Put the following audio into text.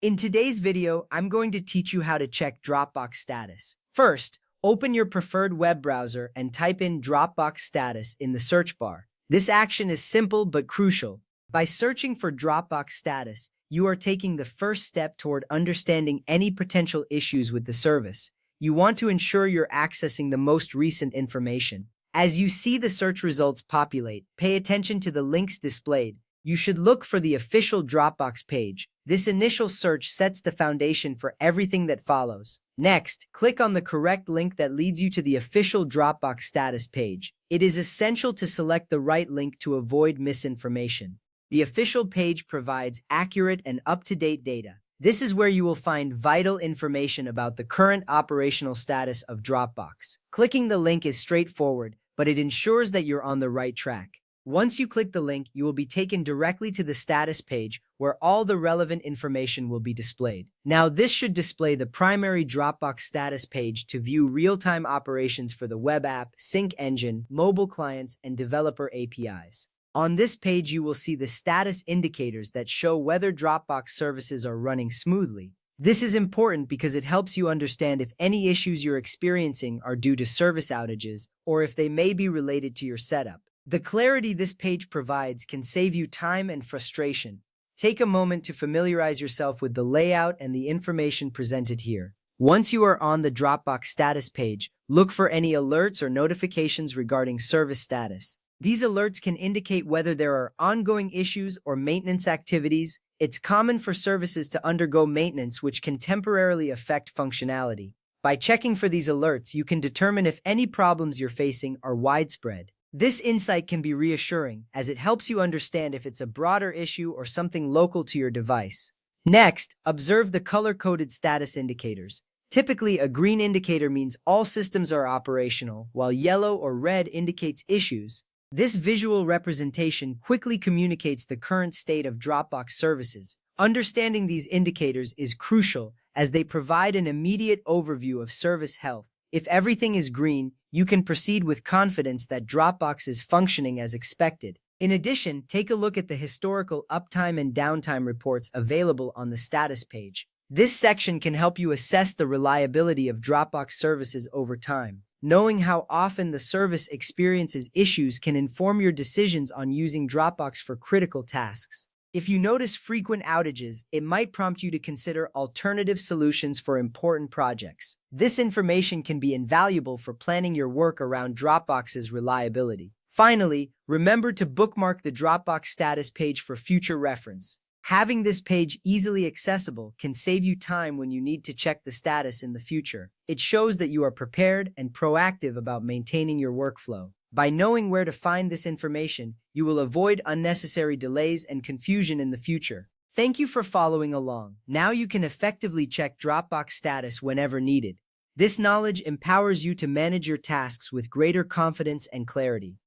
In today's video, I'm going to teach you how to check Dropbox status. First, open your preferred web browser and type in Dropbox status in the search bar. This action is simple but crucial. By searching for Dropbox status, you are taking the first step toward understanding any potential issues with the service. You want to ensure you're accessing the most recent information. As you see the search results populate, pay attention to the links displayed. You should look for the official Dropbox page. This initial search sets the foundation for everything that follows. Next, click on the correct link that leads you to the official Dropbox status page. It is essential to select the right link to avoid misinformation. The official page provides accurate and up-to-date data. This is where you will find vital information about the current operational status of Dropbox. Clicking the link is straightforward, but it ensures that you're on the right track. Once you click the link, you will be taken directly to the status page where all the relevant information will be displayed. Now, this should display the primary Dropbox status page to view real-time operations for the web app, sync engine, mobile clients, and developer APIs. On this page, you will see the status indicators that show whether Dropbox services are running smoothly. This is important because it helps you understand if any issues you're experiencing are due to service outages or if they may be related to your setup. The clarity this page provides can save you time and frustration. Take a moment to familiarize yourself with the layout and the information presented here. Once you are on the Dropbox status page, look for any alerts or notifications regarding service status. These alerts can indicate whether there are ongoing issues or maintenance activities. It's common for services to undergo maintenance, which can temporarily affect functionality. By checking for these alerts, you can determine if any problems you're facing are widespread. This insight can be reassuring, as it helps you understand if it's a broader issue or something local to your device. Next, observe the color-coded status indicators. Typically, a green indicator means all systems are operational, while yellow or red indicates issues. This visual representation quickly communicates the current state of Dropbox services. Understanding these indicators is crucial, as they provide an immediate overview of service health. If everything is green, you can proceed with confidence that Dropbox is functioning as expected. In addition, take a look at the historical uptime and downtime reports available on the status page. This section can help you assess the reliability of Dropbox services over time. Knowing how often the service experiences issues can inform your decisions on using Dropbox for critical tasks. If you notice frequent outages, it might prompt you to consider alternative solutions for important projects. This information can be invaluable for planning your work around Dropbox's reliability. Finally, remember to bookmark the Dropbox status page for future reference. Having this page easily accessible can save you time when you need to check the status in the future. It shows that you are prepared and proactive about maintaining your workflow. By knowing where to find this information, you will avoid unnecessary delays and confusion in the future. Thank you for following along. Now you can effectively check Dropbox status whenever needed. This knowledge empowers you to manage your tasks with greater confidence and clarity.